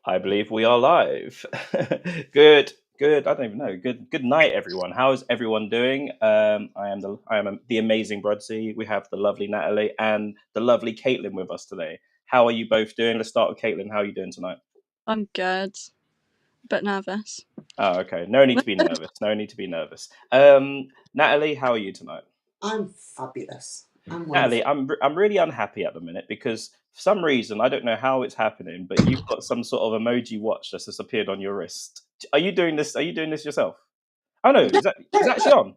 I believe we are live. Good. I don't even know. Good night, everyone. How is everyone doing? I am the amazing BRUDDC. We have the lovely Natalie and the lovely Caitlin with us today. How are you both doing? Let's start with Caitlin. How are you doing tonight? I'm good, but nervous. Oh, okay. No need to be nervous. No need to be nervous. Natalie, how are you tonight? I'm fabulous. Natalie, I'm really unhappy at the minute because for some reason I don't know how it's happening, but you've got some sort of emoji watch that's just appeared on your wrist. Are you doing this? Are you doing this yourself? Oh no, is that actually on?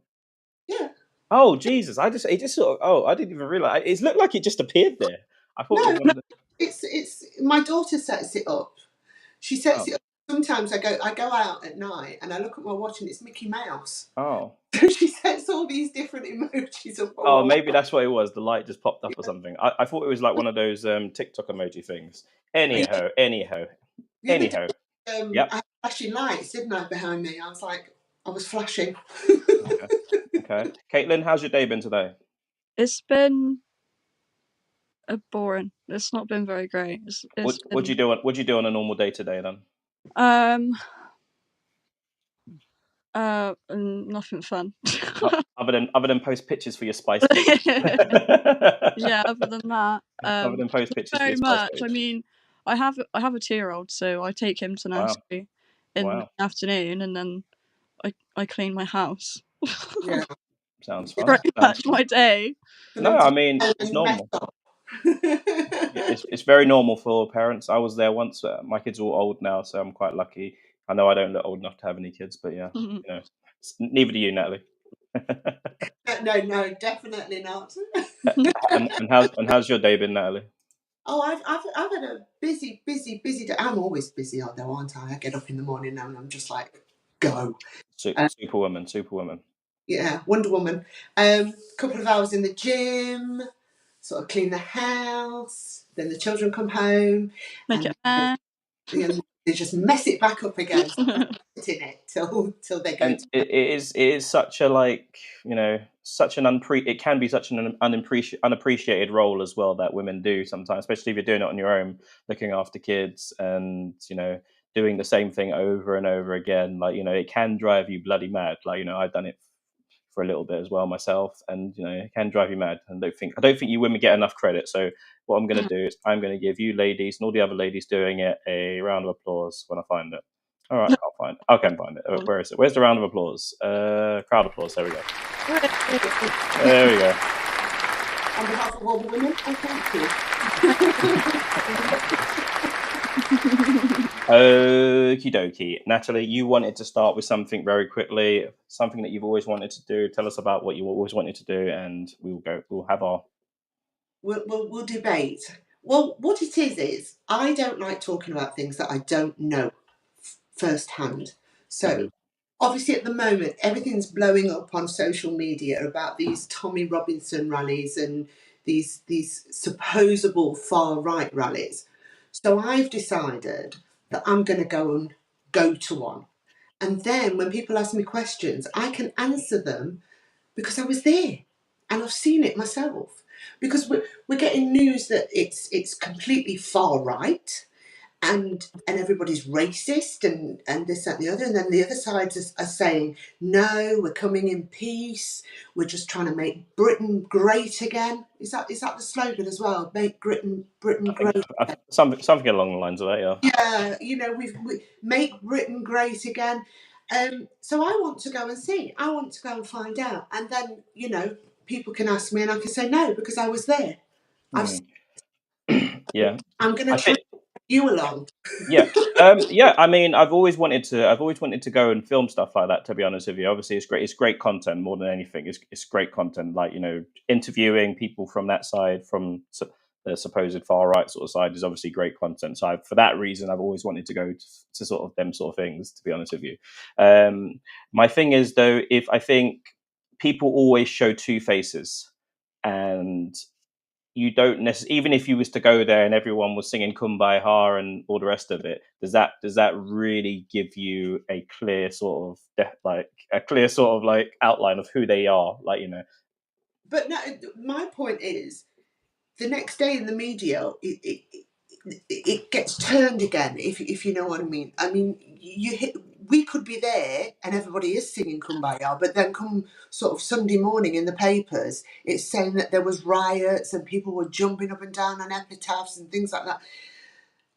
Yeah. Oh Jesus! It just sort of. I didn't even realize. It looked like it just appeared there. I thought it was one of the... It's my daughter sets it up. She sets it up. Sometimes I go out at night and I look at my watch and it's Mickey Mouse. Oh. So she sets all these different emojis up. Oh, maybe that's what it was. The light just popped up or something. I thought it was like one of those TikTok emoji things. Anyhow. I had flashing lights, didn't I, behind me? I was flashing. Okay. Caitlin, how's your day been today? It's been boring. It's not been very great. What'd you do on a normal day today then? Nothing fun. other than post pictures for your spice. Yeah, other than that. Other than post pictures very for your much. I mean, I have a 2-year-old, so I take him to nursery in the afternoon, and then I clean my house. Yeah. Sounds fun. Pretty much my day. No, I mean it's normal. It's very normal for parents. I was there once. My kids are all old now, so I'm quite lucky. I know I don't look old enough to have any kids, but yeah, you know, neither do you, Natalie. No, definitely not. and how's your day been, Natalie? Oh, I've had a busy day. I'm always busy, though, aren't I? I get up in the morning now and I'm just like, go. Superwoman. Yeah, Wonder Woman. Couple of hours in the gym, sort of clean the house. Then the children come home. Make it mess. They just mess it back up again. In it till they go. And it is such a it can be such an unappreciated role as well that women do sometimes, especially if you're doing it on your own, looking after kids and doing the same thing over and over again. Like it can drive you bloody mad. Like I've done it for a little bit as well myself, and it can drive you mad. And I don't think you women get enough credit. So what I'm going to do is I'm going to give you ladies and all the other ladies doing it a round of applause when I find it. All right, I can find it. Where is it? Where's the round of applause? Crowd applause. There we go. There we go. On behalf of all the women, thank you. Okie dokie. Natalie, you wanted to start with something very quickly, something that you've always wanted to do. Tell us about what you always wanted to do, and we'll have our... We'll debate. Well, what it is I don't like talking about things that I don't know firsthand. So obviously at the moment, everything's blowing up on social media about these Tommy Robinson rallies and these supposable far-right rallies. So I've decided that I'm going to go to one. And then when people ask me questions, I can answer them because I was there and I've seen it myself. Because we're getting news that it's completely far right and everybody's racist and this, that and the other. And then the other side are saying, no, we're coming in peace. We're just trying to make Britain great again. Is that the slogan as well? Make Britain great again. Something along the lines of that, yeah. Yeah, we make Britain great again. So I want to go and see. I want to go and find out. And then, people can ask me and I can say no because I was there. Yeah. I'm going to try you along. Yeah. I mean, I've always wanted to go and film stuff like that, to be honest with you. Obviously it's great content more than anything. It's great content, like, interviewing people from that side, from the supposed far right sort of side, is obviously great content. So for that reason, I've always wanted to go to sort of them sort of things, to be honest with you. My thing is, though, I think people always show two faces, and you don't necessarily, even if you was to go there and everyone was singing Kumbaya and all the rest of it, does that really give you a clear sort of outline of who they are, But no, my point is, the next day in the media, it gets turned again, if you know what I mean. I mean, we could be there and everybody is singing Kumbaya, but then come sort of Sunday morning in the papers, it's saying that there was riots and people were jumping up and down on epitaphs and things like that.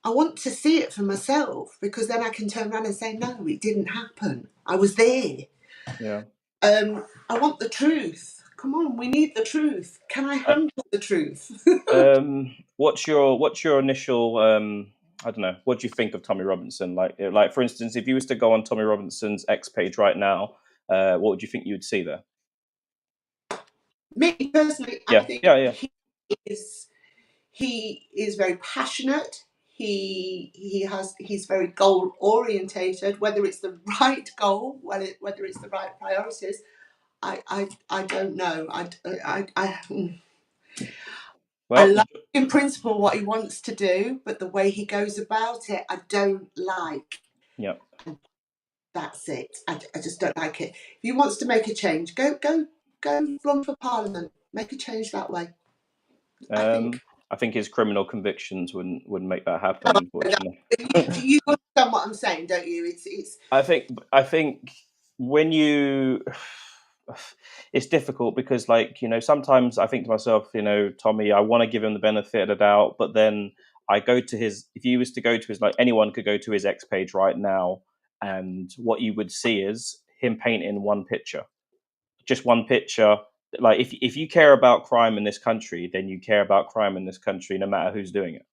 I want to see it for myself, because then I can turn around and say, no, it didn't happen. I was there. Yeah. I want the truth. Come on, we need the truth. Can I handle the truth? What's your initial I don't know, what do you think of Tommy Robinson? Like for instance, if you was to go on Tommy Robinson's X page right now, what would you think you would see there? Me personally, I think he is very passionate. He's very goal orientated. Whether it's the right goal, whether it's the right priorities, I don't know. I like in principle what he wants to do, but the way he goes about it, I don't like. Yeah. That's it. I just don't like it. If he wants to make a change, go run for Parliament. Make a change that way. I think his criminal convictions wouldn't make that happen, unfortunately. You understand what I'm saying, don't you? It's. I think when you, it's difficult because, like, you know, sometimes I think to myself, you know, Tommy, I want to give him the benefit of the doubt, but then I go to his. If you was to go to his, like, anyone could go to his X page right now, and what you would see is him painting one picture, just one picture. Like, if you care about crime in this country, then you care about crime in this country, no matter who's doing it.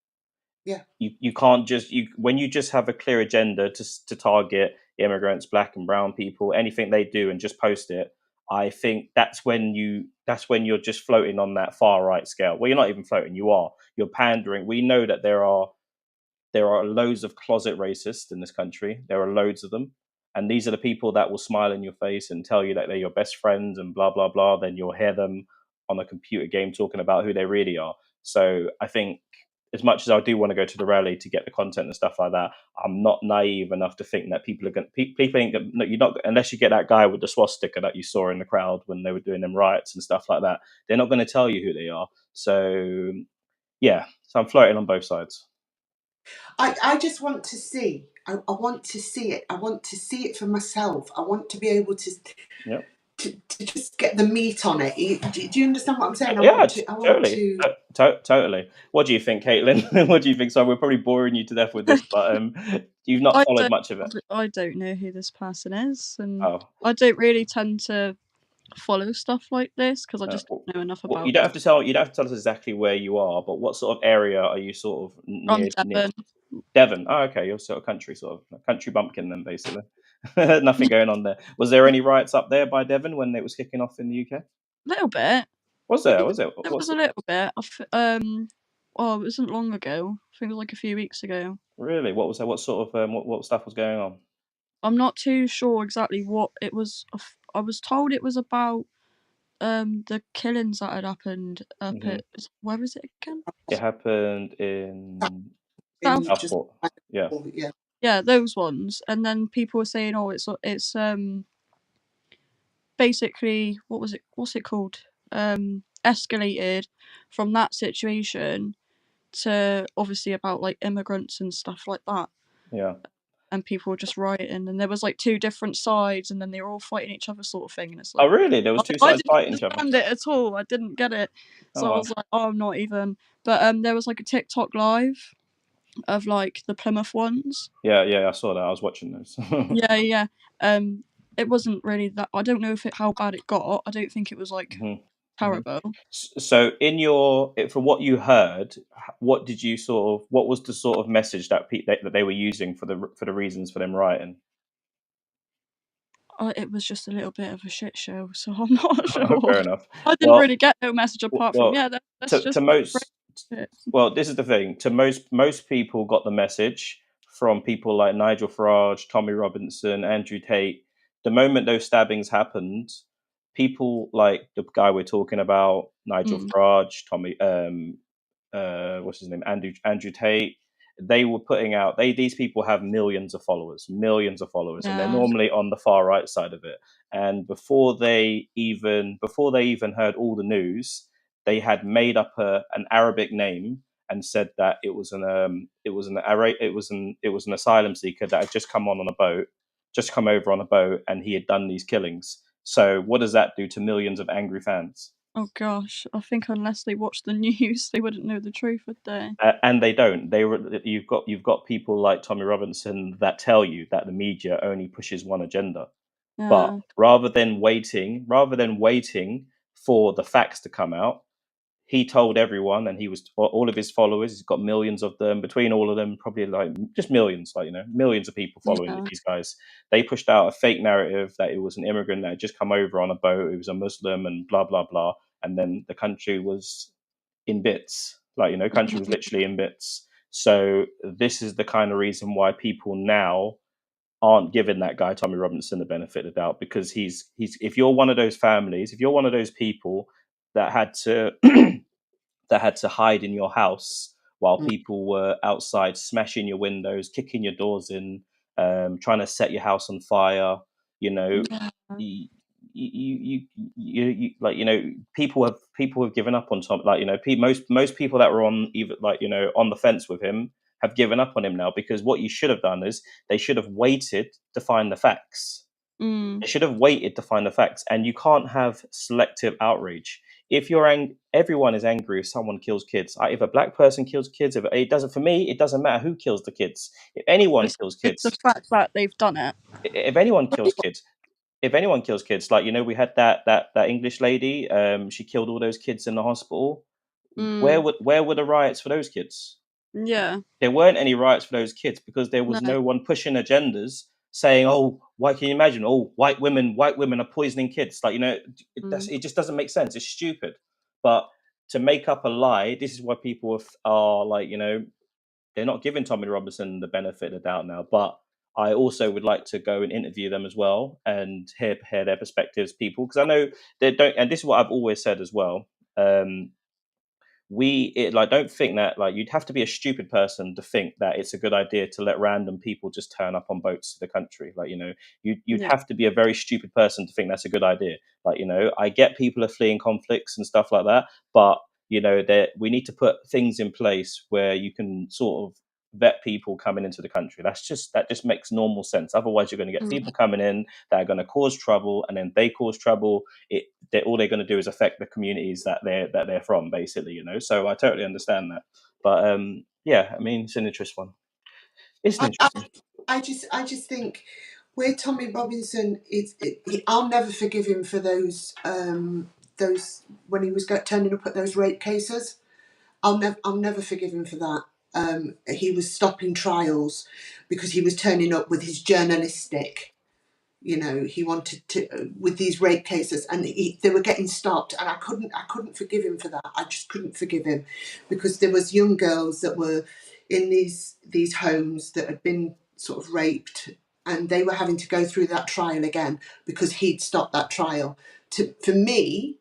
Yeah. You can't just when you just have a clear agenda to target immigrants, black and brown people, anything they do, and just post it. I think that's when you're just floating on that far right scale. Well, you're not even floating. You're pandering. We know that there are loads of closet racists in this country. There are loads of them. And these are the people that will smile in your face and tell you that they're your best friends and blah, blah, blah. Then you'll hear them on a computer game talking about who they really are. So I think as much as I do want to go to the rally to get the content and stuff like that, I'm not naive enough to think that people ain't going to, you're not, unless you get that guy with the swastika that you saw in the crowd when they were doing them riots and stuff like that, they're not going to tell you who they are. So yeah, so I'm floating on both sides. I just want to see. I want to see it. I want to see it for myself. I want to be able to. Yep. To just get the meat on it. Do you understand what I'm saying? Totally. What do you think, Caitlin? What do you think? So we're probably boring you to death with this, but you've not followed much of it. I don't know who this person is, and I don't really tend to follow stuff like this because I just don't know enough about it. You don't have to tell us exactly where you are, but what sort of area are you sort of near? Devon. Devon. Oh, okay. You're sort of country bumpkin then, basically. Nothing going on there. Was there any riots up there by Devon when it was kicking off in the UK? A little bit. Was there? Was it? It was a little bit. Well, it wasn't long ago. I think it was like a few weeks ago. Really? What was that? What sort of what stuff was going on? I'm not too sure exactly what it was. I was told it was about the killings that had happened up at, where is it again? It happened in Southport. Yeah, those ones. And then people were saying, oh, it's basically what's it called? Escalated from that situation to obviously about like immigrants and stuff like that. Yeah. And people were just rioting, and there was like two different sides, and then they were all fighting each other, sort of thing. And it's like, oh really? There was two sides fighting each other. I didn't understand it at all. I didn't get it, so I was like, oh, I'm not even. But there was like a TikTok live of like the Plymouth ones. Yeah, I saw that. I was watching those. yeah. It wasn't really that. I don't know how bad it got. I don't think it was like terrible. So, from what you heard, what did you what was the sort of message that they were using for the reasons for them rioting? It was just a little bit of a shit show, so I'm not sure. Fair enough. I didn't really get no message apart from well, this is the thing. To most people got the message from people like Nigel Farage, Tommy Robinson, Andrew Tate. The moment those stabbings happened, people like the guy we're talking about, Nigel Farage, Tommy, what's his name, Andrew Tate. They were putting out. These people have millions of followers, and they're normally on the far right side of it. And before they even heard all the news, they had made up an Arabic name and said that it was an asylum seeker that had just come over on a boat, and he had done these killings. So what does that do to millions of angry fans? Oh gosh, I think unless they watch the news, they wouldn't know the truth, would they? And they don't. You've got people like Tommy Robinson that tell you that the media only pushes one agenda. But Yeah. rather than waiting for the facts to come out, he told everyone, and all of his followers. He's got millions of them. Between all of them, probably like just millions, millions of people following Yeah. these guys. They pushed out a fake narrative that it was an immigrant that had just come over on a boat. It was a Muslim, and blah blah blah. And then the country was in bits. Country was literally in bits. So this is the kind of reason why people now aren't giving that guy Tommy Robinson the benefit of the doubt, because he's if you're one of those families, if you're one of those people that had to that had to hide in your house while Mm. people were outside smashing your windows, kicking your doors in, trying to set your house on fire, Yeah. you, people have given up on Tom. Most people that were on even on the fence with him have given up on him now, because what you should have done is they should have waited to find the facts. Mm. They should have waited to find the facts, and you can't have selective outrage. If everyone is angry if someone kills kids. If a black person kills kids, if it doesn't for me, it doesn't matter who kills the kids. If anyone kills It's the kids, fact that they've done it. if anyone kills kids, we had that English lady, she killed all those kids in the hospital. Mm. Where were the riots for those kids? Yeah. There weren't any riots for those kids because there was No. no one pushing agendas saying, "Oh, why can you imagine? Oh, white women are poisoning kids." It just doesn't make sense. It's stupid. But to make up a lie, this is why people are they're not giving Tommy Robinson the benefit of the doubt now. But I also would like to go and interview them as well and hear their perspectives, people, because I know they don't. And this is what I've always said as well. Don't think that you'd have to be a stupid person to think that it's a good idea to let random people just turn up on boats to the country. You'd Yeah. have to be a very stupid person to think that's a good idea. I get people are fleeing conflicts and stuff like that, but that we need to put things in place where you can sort of vet people coming into the country. That just makes normal sense. Otherwise you're going to get people coming in that are going to cause trouble, and then they cause trouble. All they're going to do is affect the communities that they're from, basically. So I totally understand that. But yeah, I mean, it's an interesting one. It's an interesting. I just think where Tommy Robinson I'll never forgive him for those when he was turning up at those rape cases. I'll never forgive him for that. He was stopping trials because he was turning up with his journalistic. He wanted to with these rape cases, and they were getting stopped, and I couldn't forgive him for that. I just couldn't forgive him, because there was young girls that were in these homes that had been sort of raped, and they were having to go through that trial again because he'd stopped that trial. For me,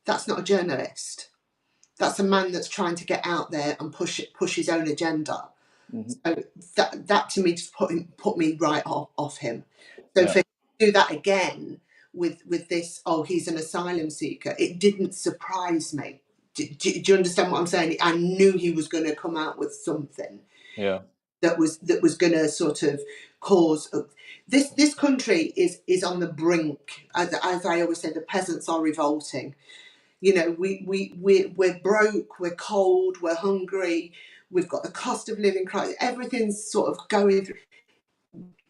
that's not a journalist. That's a man that's trying to get out there and push his own agenda. Mm-hmm. So that to me just put me right off him. So Yeah. for him to do that again with this, oh, he's an asylum seeker, it didn't surprise me. Do you understand what I'm saying? I knew he was going to come out with something. Yeah. That was going to sort of cause this country is on the brink. As I always say, the peasants are revolting. We're broke, we're cold, we're hungry, we've got the cost of living crisis, everything's sort of going through.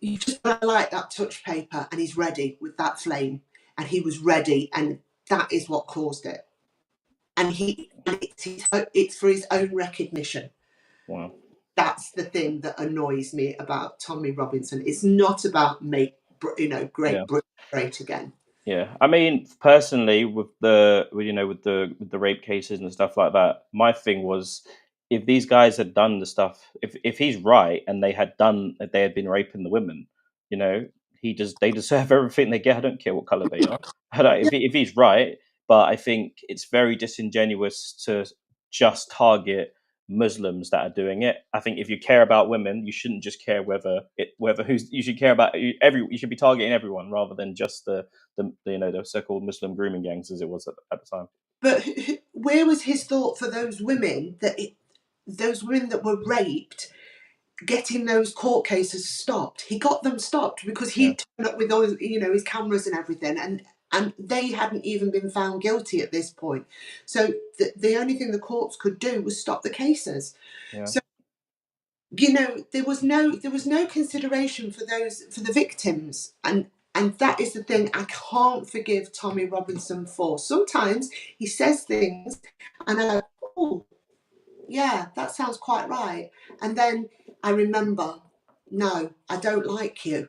You just light that touch paper and he's ready with that flame, and he was ready, and that is what caused it. And it's for his own recognition. Wow. That's the thing that annoys me about Tommy Robinson. It's not about Great Britain great again. Yeah, I mean, personally, with the rape cases and stuff like that, my thing was, if these guys had done the stuff, if he's right and they had been raping the women, they deserve everything they get. I don't care what color they are. If he's right, but I think it's very disingenuous to just target Muslims that are doing it. I think if you care about women, you shouldn't just care you should care about you should be targeting everyone rather than just the so-called Muslim grooming gangs, as it was at the time. But where was his thought for those women that those women that were raped, getting those court cases stopped. He got them stopped because he'd turned up with all his cameras and everything, and they hadn't even been found guilty at this point. So the only thing the courts could do was stop the cases. Yeah. So there was no consideration for the victims, and that is the thing I can't forgive Tommy Robinson for. Sometimes he says things and I go, oh yeah, that sounds quite right, and then I remember, no, I don't like you.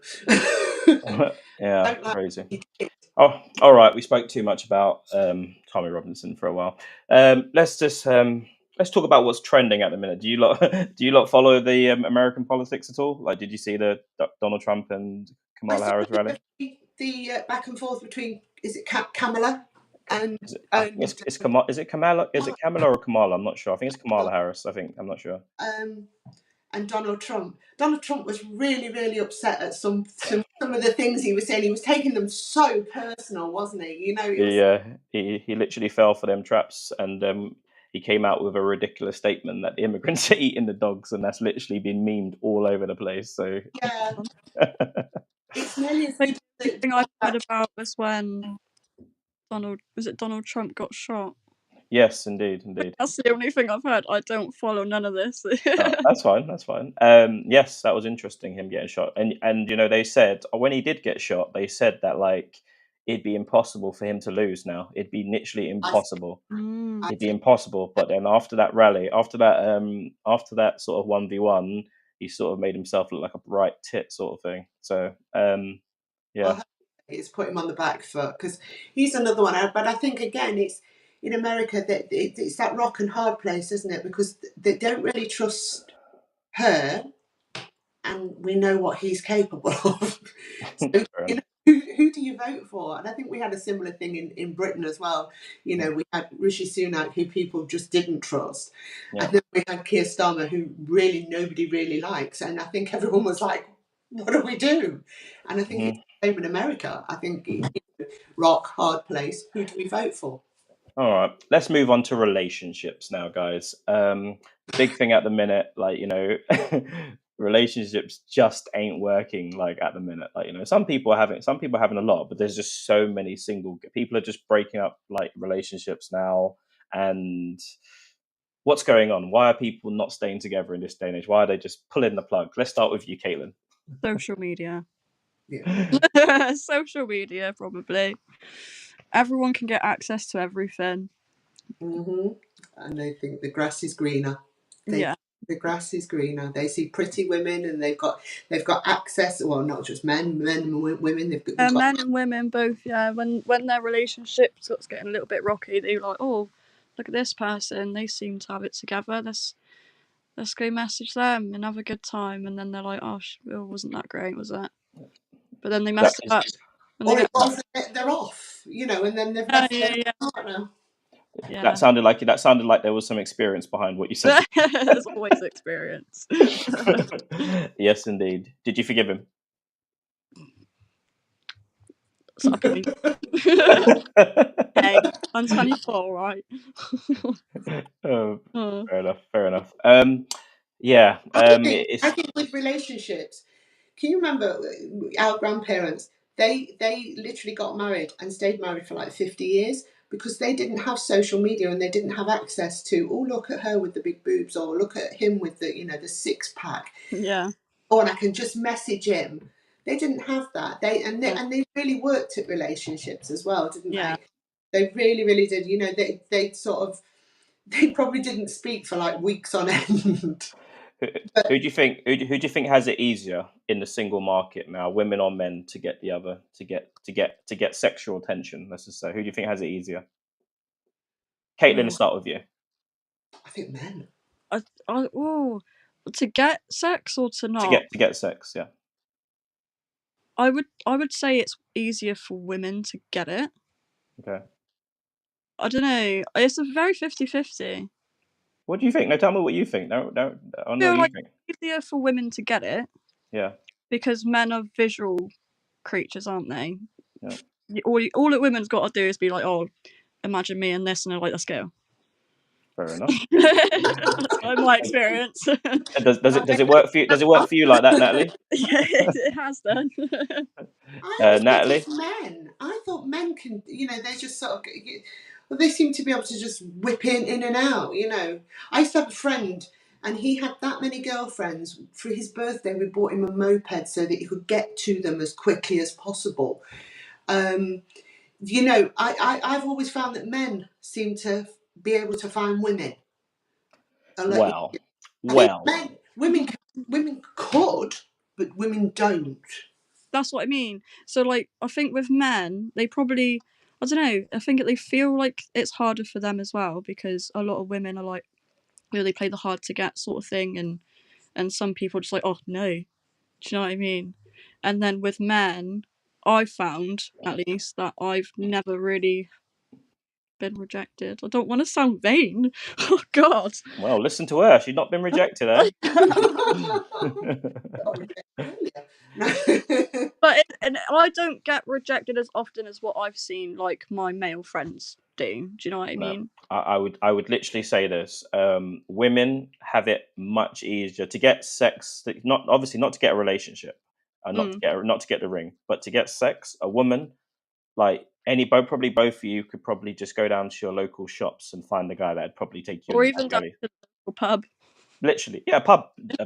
Yeah, Don't like crazy. you. Oh, all right. We spoke too much about Tommy Robinson for a while. Let's talk about what's trending at the minute. Do you lot follow the American politics at all? Like, did you see the Donald Trump and I Kamala saw Harris rally? the back and forth between, is it Kamala and I think it's Kamala. Is it Kamala? Is it Kamala or Kamala? I'm not sure. I think it's Kamala Harris. I'm not sure. And Donald Trump. Donald Trump was really, really upset at some of the things he was saying. He was taking them so personal, wasn't he? He literally fell for them traps, and he came out with a ridiculous statement that the immigrants are eating the dogs, and that's literally been memed all over the place. So yeah, it's nearly as The thing I heard about was when Donald Trump got shot. yes, indeed. That's the only thing I've heard. I don't follow none of this. That's fine. Yes, that was interesting, him getting shot. And they said when he did get shot, they said that like it'd be impossible for him to lose now. It'd be literally impossible. It'd be impossible. But then after that rally, after that sort of 1v1, he sort of made himself look like a bright tit sort of thing. So yeah. Well, it's put him on the back foot because he's another one. But I think again, it's in America that it's that rock and hard place, isn't it? Because they don't really trust her, and we know what he's capable of. So, who do you vote for? And I think we had a similar thing in Britain as well. We had Rishi Sunak, who people just didn't trust. Yeah. And then we had Keir Starmer, who really nobody really likes. And I think everyone was like, what do we do? And I think it's the same in America. I think rock, hard place. Who do we vote for? All right, let's move on to relationships now, guys. The big thing at the minute, like, relationships just ain't working like at the minute. Like, some people are having a lot, but there's just so many single people are just breaking up like relationships now. And what's going on? Why are people not staying together in this day and age? Why are they just pulling the plug? Let's start with you, Caitlin. Social media. Yeah. Social media, probably. Everyone can get access to everything. And they think the grass is greener. The grass is greener. They see pretty women, and they've got access. Well, not just men and women. They've got men and women both. Yeah, when their relationship starts getting a little bit rocky, they're like, "Oh, look at this person. They seem to have it together. Let's go message them and have a good time." And then they're like, "Oh, wasn't that great, was it?" But then they messed it up. Or it was they're off, and then they've left their partner. Yeah. That sounded like there was some experience behind what you said. There's always experience. Yes, indeed. Did you forgive him? Hey, I'm 24, right? Fair enough. Yeah. I think with relationships, can you remember our grandparents? They literally got married and stayed married for like 50 years because they didn't have social media and they didn't have access to, oh, look at her with the big boobs, or look at him with the the six pack. Yeah. Or I can just message him. They didn't have that. They really worked at relationships as well, didn't they? They really, really did. They probably didn't speak for like weeks on end. Who do you think has it easier in the single market now, women or men, to get the other to get sexual attention? Let's just say, who do you think has it easier? Caitlin, let's start with you. I think men. To get sex or to not? To get sex, yeah. I would say it's easier for women to get it. Okay. I don't know. It's a very 50-50. What do you think? No, tell me what you think. No, I know what you think. It's easier for women to get it. Yeah. Because men are visual creatures, aren't they? Yeah. All that women's got to do is be like, oh, imagine me and this, and they're like, let's go. Fair enough. That's my experience. And does it work for you? Does it work for you like that, Natalie? Yeah, it has done. I always thought Natalie? it's men. I thought men can, they just sort of, well, they seem to be able to just whip in and out, I used to have a friend and he had that many girlfriends. For his birthday, we bought him a moped so that he could get to them as quickly as possible. I've always found that men seem to be able to find women. Well, I think women could, but women don't. That's what I mean. So, like, I think with men, they probably, I don't know, I think they feel like it's harder for them as well because a lot of women are like, they play the hard to get sort of thing, and some people are just like, oh no, do you know what I mean? And then with men, I've found at least that I've never really been rejected. I don't want to sound vain. Oh God. well, listen to her. She's not been rejected, eh? But and I don't get rejected as often as what I've seen like my male friends do. Do you know what I mean? I would literally say this. Women have it much easier to get sex. Not to get a relationship, and not to get the ring, but to get sex. A woman, like probably both of you could probably just go down to your local shops and find the guy that'd probably take you. Or even down to the local pub. Literally, yeah, a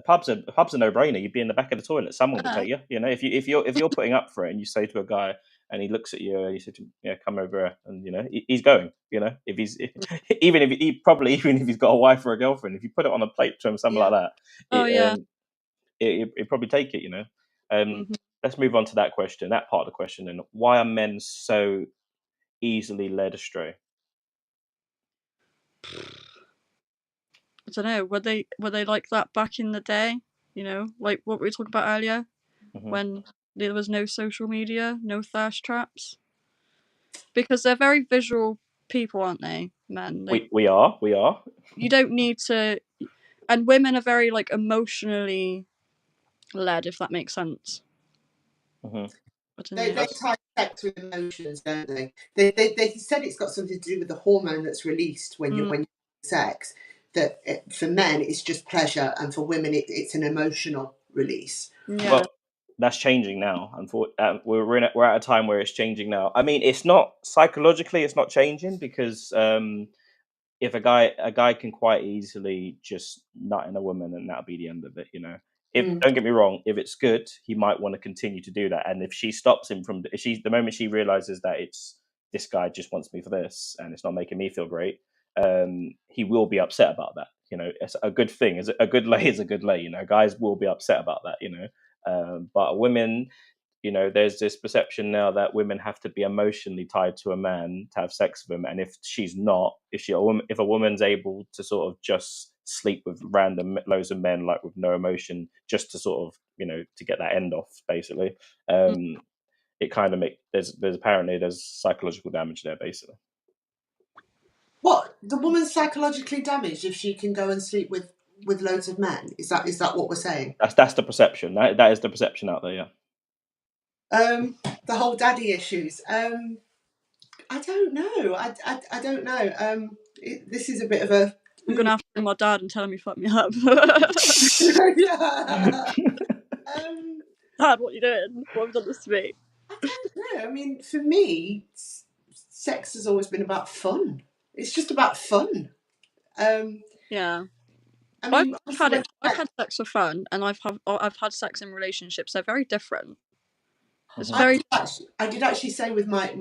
pub's a no-brainer. You'd be in the back of the toilet. Someone would take you. If you're putting up for it, and you say to a guy, and he looks at you, and you say to him, "Yeah, come over," and he's going. If he's even if he's got a wife or a girlfriend, if you put it on a plate to him, something like that, it probably take it. Let's move on to that question, that part of the question, and why are men so easily led astray? I don't know. Were they like that back in the day? Like what we were talking about earlier, when there was no social media, no thirst traps. Because they're very visual people, aren't they, men? We are. You don't need to, and women are very like emotionally led, if that makes sense. They tie sex with emotions, don't they? They said it's got something to do with the hormone that's released when you have sex. That for men it's just pleasure, and for women it's an emotional release. Yeah. Well, that's changing now. We're at a time where it's changing now. I mean, it's not psychologically, it's not changing because if a guy can quite easily just nut in a woman and that'll be the end of it, Don't get me wrong, if it's good, he might want to continue to do that. And if she stops him the moment she realizes that it's this guy just wants me for this and it's not making me feel great, he will be upset about that. It's a good thing. A good lay is a good lay. Guys will be upset about that. But women, there's this perception now that women have to be emotionally tied to a man to have sex with him, and if she's not, if a woman's able to sort of just sleep with random loads of men, like with no emotion, just to sort of to get that end off, basically, it kind of there's psychological damage there, basically. What, the woman's psychologically damaged if she can go and sleep with loads of men? Is that what we're saying? That's the perception. That is the perception out there, yeah. The whole daddy issues. I don't know. I don't know. This is a bit of a. I'm gonna have to ring my dad and tell him he fucked me up. Dad, what are you doing? What have you done this to me? I don't know. I mean, for me, sex has always been about fun. It's just about fun. Yeah. I mean, I've had sex for fun, and I've had sex in relationships. They're very different. It's very. I did actually say with my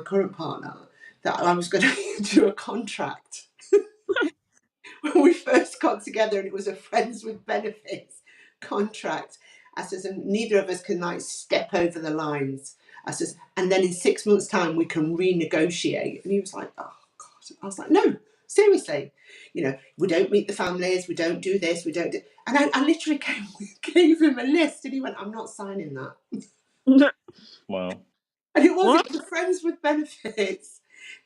current partner that I was going to do a contract when we first got together, and it was a friends with benefits contract. I says, and neither of us can like step over the lines. I says, and then in 6 months' time we can renegotiate. And he was like, oh God. I was like, no, seriously. We don't meet the families, we don't do this, we don't do. And I literally gave him a list, and he went, I'm not signing that. Wow. And it was the friends with benefits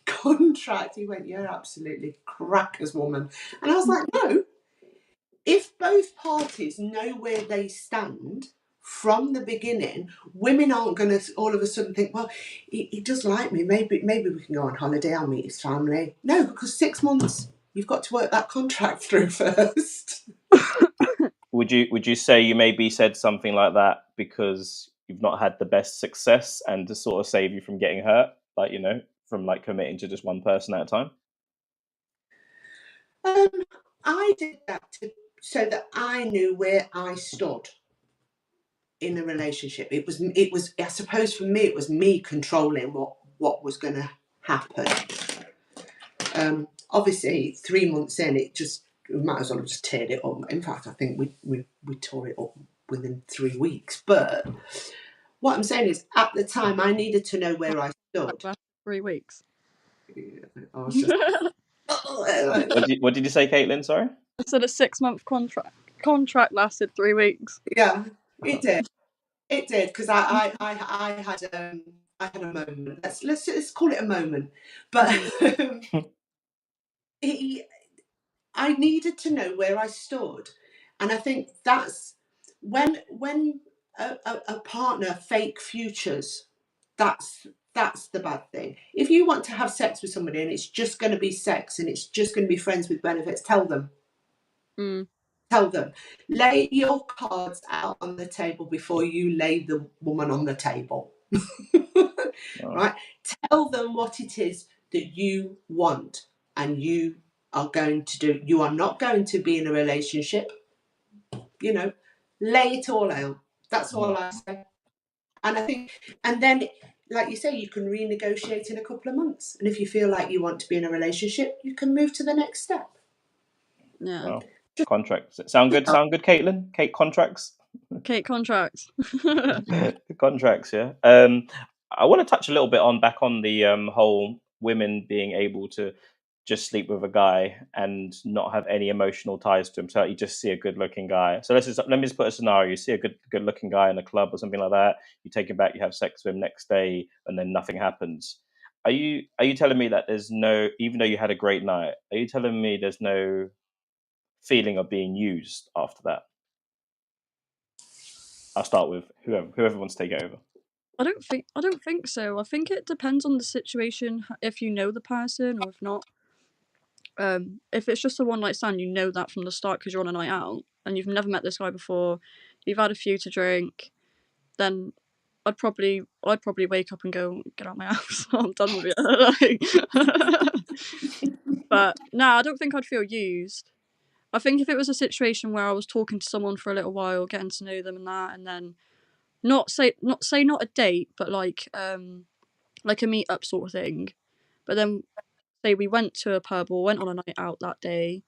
contract. He went, you're absolutely crackers, woman. And I was like, no. If both parties know where they stand from the beginning, women aren't going to all of a sudden think, well, he does like me. Maybe we can go on holiday. I'll meet his family. No, because 6 months you've got to work that contract through first. Would you say you maybe said something like that because you've not had the best success and to sort of save you from getting hurt, like, you know, from like committing to just one person at a time? I did that so that I knew where I stood in a relationship. It was I suppose for me it was me controlling what was going to happen. Obviously 3 months in, we might as well have just teared it up. In fact, I think we tore it up within 3 weeks. But what I'm saying is, at the time, I needed to know where I stood. 3 weeks. I was just. What did you say, Caitlin? Sorry. I said a 6-month contract lasted 3 weeks. Yeah, it did. It did, because I had a moment. Let's call it a moment. But I needed to know where I stood, and I think that's when a partner fake futures. That's the bad thing. If you want to have sex with somebody and it's just going to be sex and it's just going to be friends with benefits, tell them. Tell them. Lay your cards out on the table before you lay the woman on the table. Right? Tell them what it is that you want and you are going to do. You are not going to be in a relationship. You know, lay it all out. That's all I say. And I think, and then, like you say, you can renegotiate in a couple of months. And if you feel like you want to be in a relationship, you can move to the next step. Yeah. Wow. Contracts. Sound good? Sound good, Caitlin? Kate, contracts? Kate, contracts. Contracts, yeah. I want to touch a little bit back on the whole women being able to just sleep with a guy and not have any emotional ties to him. So you just see a good-looking guy. So let me just put a scenario: you see a good-looking guy in a club or something like that. You take him back, you have sex with him next day, and then nothing happens. Are you telling me that there's no, even though you had a great night, are you telling me there's no feeling of being used after that? I'll start with whoever wants to take it over. I don't think so. I think it depends on the situation, if you know the person or if not. If it's just a one night stand, you know that from the start because you're on a night out and you've never met this guy before, you've had a few to drink, then I'd probably wake up and go, get out my house. I'm done with it. But no, I don't think I'd feel used. I think if it was a situation where I was talking to someone for a little while, getting to know them and that, and then not a date, but like a meet up sort of thing. But then say we went to a pub or went on a night out that day,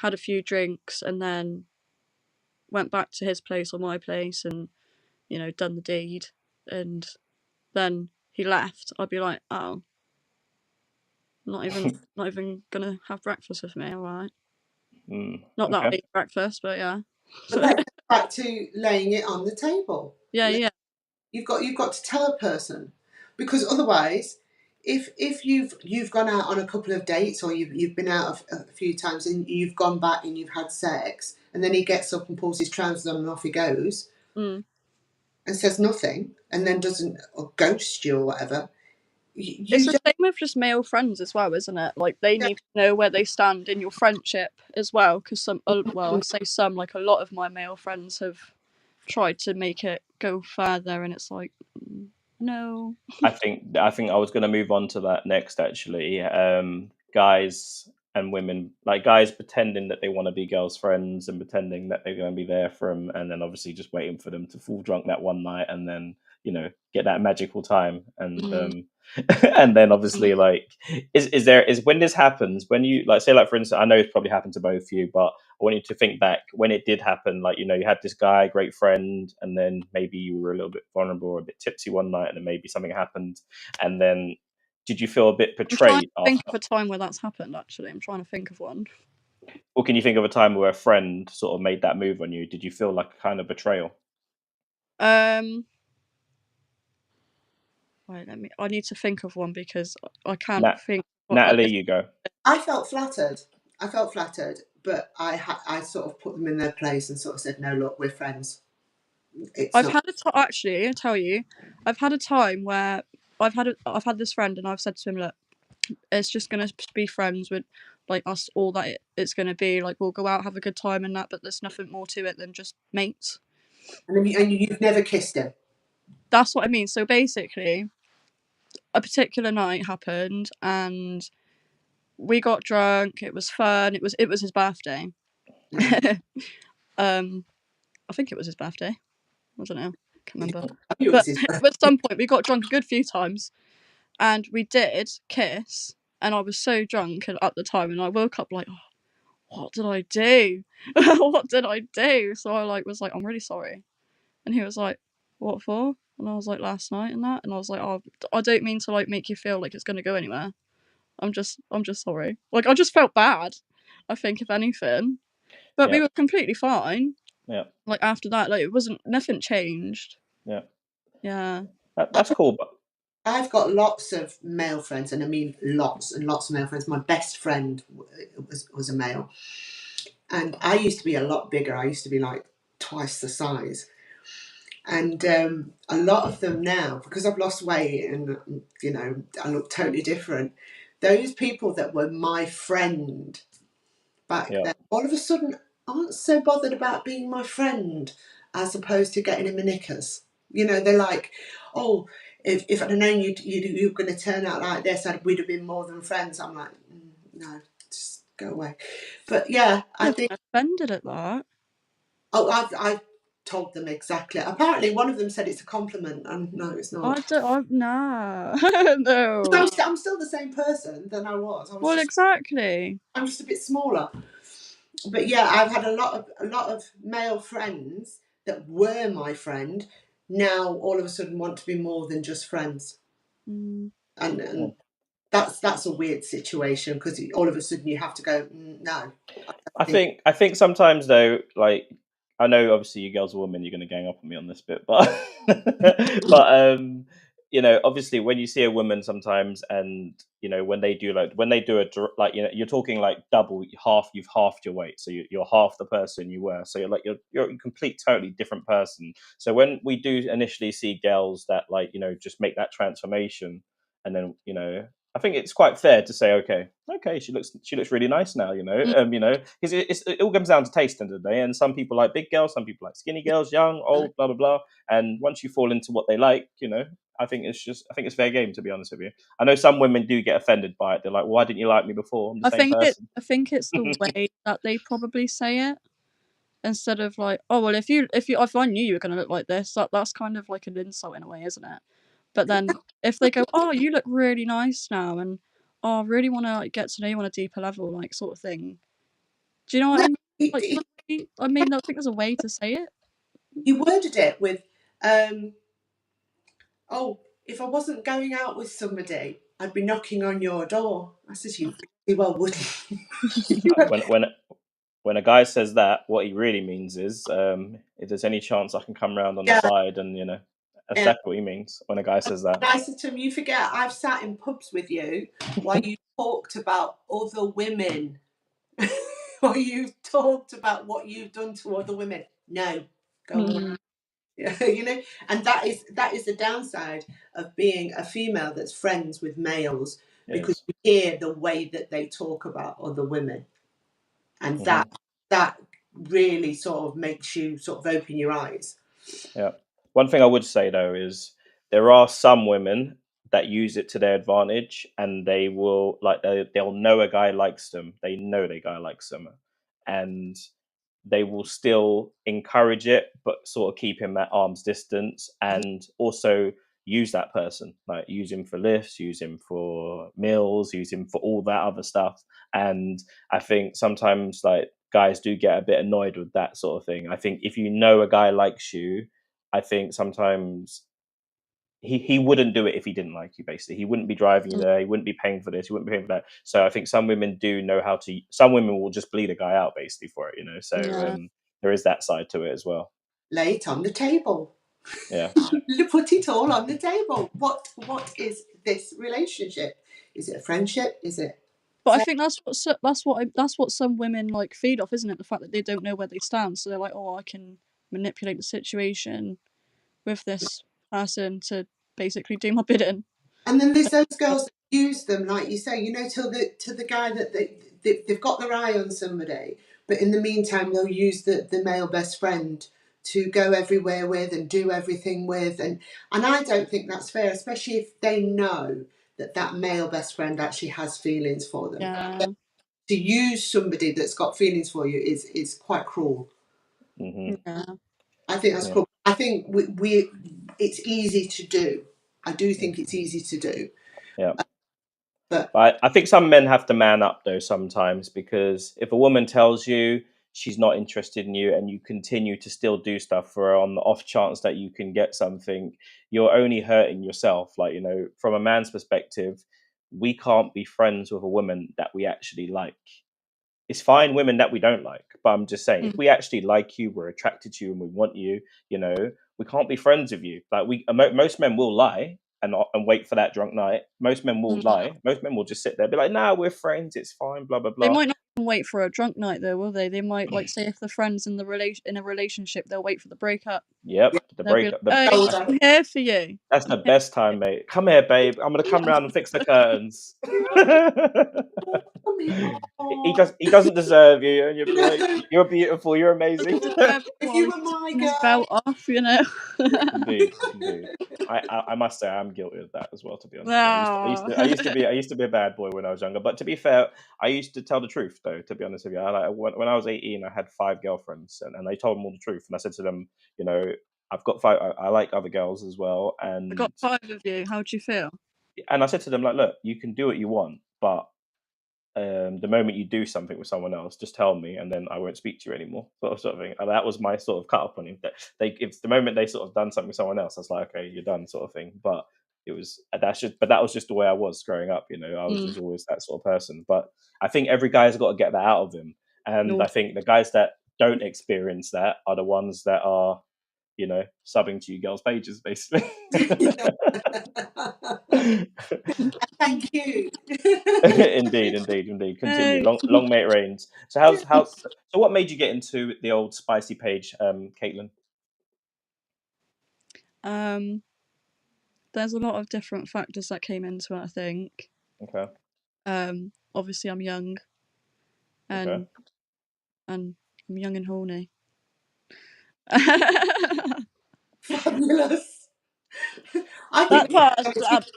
had a few drinks, and then went back to his place or my place and, you know, done the deed, and then he left, I'd be like, oh, not even gonna have breakfast with me, alright. Not that I eat breakfast, but yeah. But let's go back to laying it on the table. Yeah. You've got to tell a person, because otherwise, if you've gone out on a couple of dates or you've been out a few times and you've gone back and you've had sex, and then he gets up and pulls his trousers on and off he goes, and says nothing, and then doesn't, or ghosts you or whatever. It's the same with just male friends as well, isn't it? Like, they need to know where they stand in your friendship as well, because I say some, like a lot of my male friends have tried to make it go further, and it's like, no. I think I was going to move on to that next, actually. Guys and women, like guys pretending that they want to be girls' friends and pretending that they're going to be there for them, and then obviously just waiting for them to fall drunk that one night and then, you know, get that magical time. And and then obviously, like, is when this happens, when you, like, say, like, for instance, I know it's probably happened to both of you, but I want you to think back when it did happen. Like, you know, you had this guy, great friend, and then maybe you were a little bit vulnerable or a bit tipsy one night, and then maybe something happened, and then did you feel a bit betrayed I'm trying to think of a time where that's happened, actually. I'm trying to think of one. Or can you think of a time where a friend sort of made that move on you? Did you feel like a kind of betrayal? Wait, I need to think of one because I can't think. Natalie, you go. I felt flattered, but I sort of put them in their place and sort of said, no, look, we're friends. Actually, I'll tell you, I've had a time where I've had this friend and I've said to him, look, it's just gonna be friends. We're like us all that it's going to be. Like, we'll go out, have a good time and that, but there's nothing more to it than just mates. And you've never kissed him? That's what I mean. So basically, a particular night happened and we got drunk. It was fun. It was his birthday. I think it was his birthday. I don't know. Can't remember. But at some point we got drunk a good few times, and we did kiss. And I was so drunk at the time, and I woke up like, oh, what did I do? What did I do? So I was like, I'm really sorry. And he was like, what for? And I was like, last night and that. And I was like, oh, I don't mean to make you feel like it's gonna go anywhere. I'm just sorry. Like, I just felt bad, I think, if anything. But we were completely fine. Yeah. Like, after that, like, it wasn't, nothing changed. Yeah. Yeah. That's cool. But I've got lots of male friends, and I mean lots and lots of male friends. My best friend was a male, and I used to be a lot bigger. I used to be like twice the size. And a lot of them now, because I've lost weight and, you know, I look totally different, those people that were my friend back then, all of a sudden aren't so bothered about being my friend as opposed to getting in my knickers. You know, they're like, oh, if I'd have known you were going to turn out like this, we'd have been more than friends. I'm like, no, just go away. But yeah, I think offended at that. Oh, I've told them exactly. Apparently, one of them said it's a compliment, and no, it's not. No. No. I'm still the same person than I was. Well, exactly. I'm just a bit smaller. But yeah, I've had a lot of male friends that were my friend now all of a sudden want to be more than just friends, and that's a weird situation because all of a sudden you have to go no. I think sometimes though, like, I know obviously you girls are women, you're going to gang up on me on this bit, but but you know, obviously when you see a woman sometimes, and you know when they do like, you know, you're talking like double, you've halved your weight, so you're half the person you were, so you're a complete totally different person. So when we do initially see girls that, like, you know, just make that transformation, and then, you know, I think it's quite fair to say, okay, she looks really nice now, you know, you know, because it all comes down to taste end of the day, and some people like big girls, some people like skinny girls, young, old, blah blah blah, and once you fall into what they like, you know, I think it's fair game, to be honest with you. I know some women do get offended by it. They're like, why didn't you like me before? I'm the same person. I think it's the way that they probably say it, instead of like, oh well, if I knew you were gonna look like this, that's kind of like an insult in a way, isn't it? But then if they go, oh, you look really nice now, and oh, I really want to like get to know you on a deeper level, like, sort of thing. Do you know what I mean? Like, I mean, I think there's a way to say it. You worded it with, oh, if I wasn't going out with somebody, I'd be knocking on your door. I said, you well wouldn't. When a guy says that, what he really means is, if there's any chance I can come round on the side, and, you know, that's exactly what he means when a guy says that. And I said to him, you forget I've sat in pubs with you while you talked about other women. While you talked about what you've done to other women. No, go away. Yeah, you know, and that is the downside of being a female that's friends with males, because you hear the way that they talk about other women, and that really sort of makes you sort of open your eyes. Yeah. One thing I would say though is there are some women that use it to their advantage, and they will, like, they'll know a guy likes them. They know the guy likes them, and they will still encourage it, but sort of keep him at arm's distance, and also use that person, like use him for lifts, use him for meals, use him for all that other stuff. And I think sometimes, like, guys do get a bit annoyed with that sort of thing. I think if you know a guy likes you, I think sometimes he wouldn't do it if he didn't like you. Basically, he wouldn't be driving you there. He wouldn't be paying for this. He wouldn't be paying for that. So I think some women do know how to. Some women will just bleed a guy out basically for it, you know. So there is that side to it as well. Lay it on the table. Yeah. Put it all on the table. What is this relationship? Is it a friendship? Is it? But I think that's what some women like feed off, isn't it? The fact that they don't know where they stand, so they're like, oh, I can manipulate the situation with this person to basically do my bidding. And then there's those girls that use them, like you say, you know, to the guy that they've got their eye on somebody, but in the meantime they'll use the male best friend to go everywhere with and do everything with, and I don't think that's fair, especially if they know that male best friend actually has feelings for them. Yeah. To use somebody that's got feelings for you is quite cruel. Mm-hmm. Yeah. I think that's cruel. I think we it's easy to do. I do think it's easy to do. Yeah. But I think some men have to man up though sometimes, because if a woman tells you she's not interested in you and you continue to still do stuff for her on the off chance that you can get something, you're only hurting yourself. Like, from a man's perspective, we can't be friends with a woman that we actually like. It's fine women that we don't like, but I'm just saying, if we actually like you, we're attracted to you, and we want you, we can't be friends with you. Like, most men will lie and wait for that drunk night. Most men will lie. Most men will just sit there, be like, "Nah, we're friends. It's fine." Blah blah They blah. might not even wait for a drunk night though, will they? They might, like, say if the friends in a relationship, they'll wait for the breakup. Yep, the They'll be like, breakup. "Hey, I'm here for you." That's the best time, mate. Come here, babe. I'm gonna come round and fix the curtains. He doesn't deserve you, and you're like, "You're beautiful. You're amazing." if you were He's my taking his girl, belt off, you know. Indeed. I must say I'm guilty of that as well. To be honest, I used to be a bad boy when I was younger. But to be fair, I used to tell the truth though. To be honest with you, when I was 18, I had 5 girlfriends, and I told them all the truth. And I said to them, I've got 5. I like other girls as well, I and got 5 of you. How do you feel? I said to them, like, look, you can do what you want, but the moment you do something with someone else, just tell me, and then I won't speak to you anymore, sort of thing. And that was my sort of cut up on him. That if the moment they sort of done something with someone else, I was like, okay, you're done, sort of thing. But that was just the way I was growing up. I was just always that sort of person. But I think every guy's got to get that out of him, and No. I think the guys that don't experience that are the ones that are, subbing to you girls' pages, basically. thank you. Indeed. Continue. Hey. Long may it rains. So so what made you get into the old spicy page, Caitlin? There's a lot of different factors that came into it, I think. Okay. Obviously I'm young, Okay. and I'm young and horny. Fabulous. I That think part is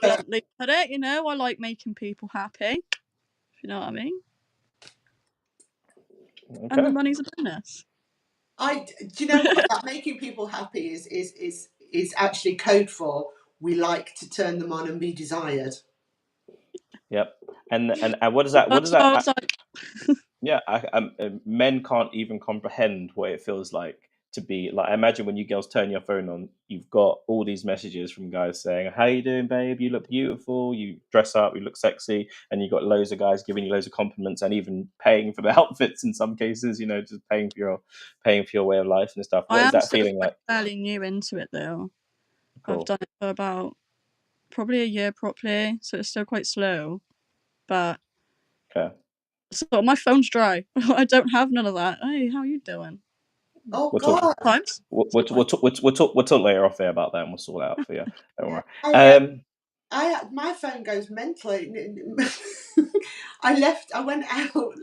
bluntly put it, I like making people happy. If you know what I mean. Okay. And the money's a bonus. do you know what? That making people happy is actually code for we like to turn them on and be desired. Yep. And what does that? What does That's why I that? was like, Yeah. Men can't even comprehend what it feels like to be like. I imagine when you girls turn your phone on, you've got all these messages from guys saying, "How you doing, babe? You look beautiful. You dress up. You look sexy." And you got loads of guys giving you loads of compliments and even paying for the outfits in some cases. Just paying for your way of life and stuff. What I is am that still feeling like? fairly new into it though. I've Cool. done it for about probably a year properly, so it's still quite slow. But Okay. so my phone's dry. I don't have none of that. Hey, how you doing? Oh We'll talk. God! Times. We'll talk later off there about that, and we'll sort it out for you. Don't Yeah. worry. My phone goes mental. I went out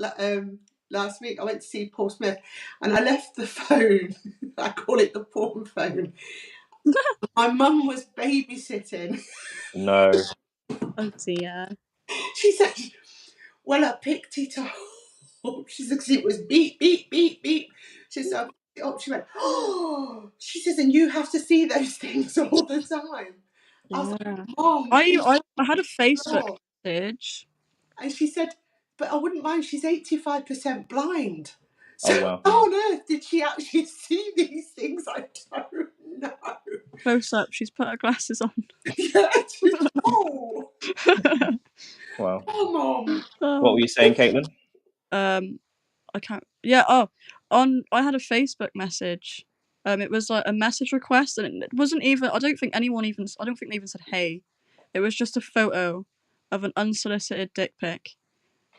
last week. I went to see Paul Smith, and I left the phone. I call it the porn phone. My mum was babysitting. No. Oh dear. She said, "Well, I picked it up." She said, 'cause it was beep beep beep beep. She said, I picked it up. She went, "Oh," she says, "and you have to see those things all the time." I was like, "Mom, I had a Facebook message. and she said, "But I wouldn't mind. She's 85% blind." So Oh wow. how on earth did she actually see these things? I don't know. Close up, she's put her glasses on. Yeah, oh, Wow. Mom. What were you saying, Caitlin? I can't. Yeah. I had a Facebook message. It was like a message request, and it wasn't even. I don't think they even said hey. It was just a photo of an unsolicited dick pic,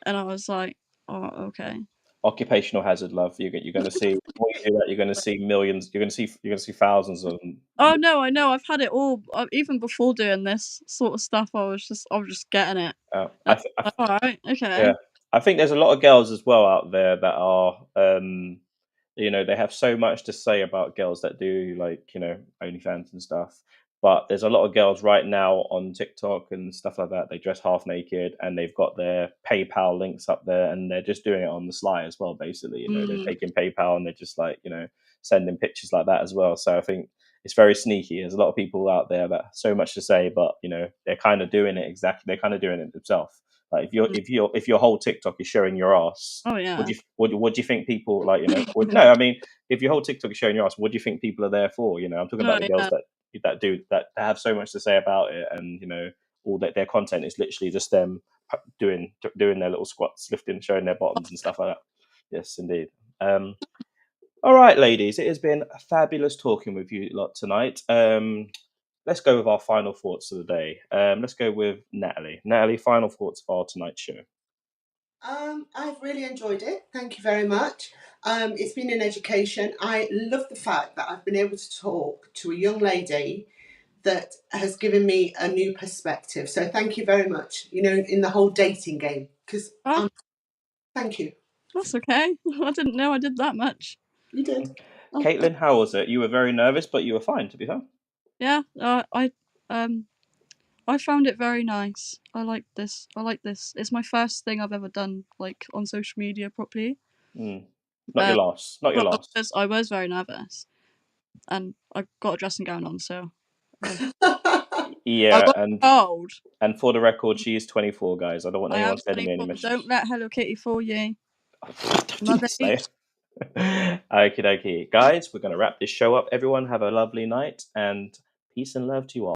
and I was like, oh, okay. Occupational hazard, love. You're going to see. Before you do that, you're going to see millions. You're going to see thousands of them. Oh no, I know. I've had it all. Even before doing this sort of stuff, I was just getting it. All All right, okay. Yeah. I think there's a lot of girls as well out there that are, they have so much to say about girls that do like, OnlyFans and stuff. But there's a lot of girls right now on TikTok and stuff like that. They dress half naked and they've got their PayPal links up there, and they're just doing it on the sly as well. Basically, they're taking PayPal and they're just like, sending pictures like that as well. So I think it's very sneaky. There's a lot of people out there that have so much to say, but they're kind of doing it exactly. They're kind of doing it themselves. Like if your whole TikTok is showing your ass, Oh yeah. what do you think people like? No, I mean, if your whole TikTok is showing your ass, what do you think people are there for? I'm talking about the girls that have so much to say about it, and all that their content is literally just them doing their little squats, lifting, showing their bottoms and stuff like that. Yes, indeed. All right, ladies, it has been fabulous talking with you lot tonight. Let's go with our final thoughts of the day. Let's go with Natalie. Natalie, final thoughts of our tonight's show. I've really enjoyed it. Thank you very much. It's been an education. I love the fact that I've been able to talk to a young lady that has given me a new perspective. So thank you very much, in the whole dating game. Thank you. That's okay. I didn't know I did that much. You did. Caitlin, how was it? You were very nervous, but you were fine, to be fair. Yeah, I found it very nice. I like this. It's my first thing I've ever done, like, on social media properly. Not your last. Not your last. I was very nervous, and I got a dressing gown on, so. Yeah, cold. And for the record, she is 24, guys. I don't want anyone sending me any messages. Don't let Hello Kitty fool you. Okie dokie. Guys, we're going to wrap this show up. Everyone have a lovely night, and peace and love to you all.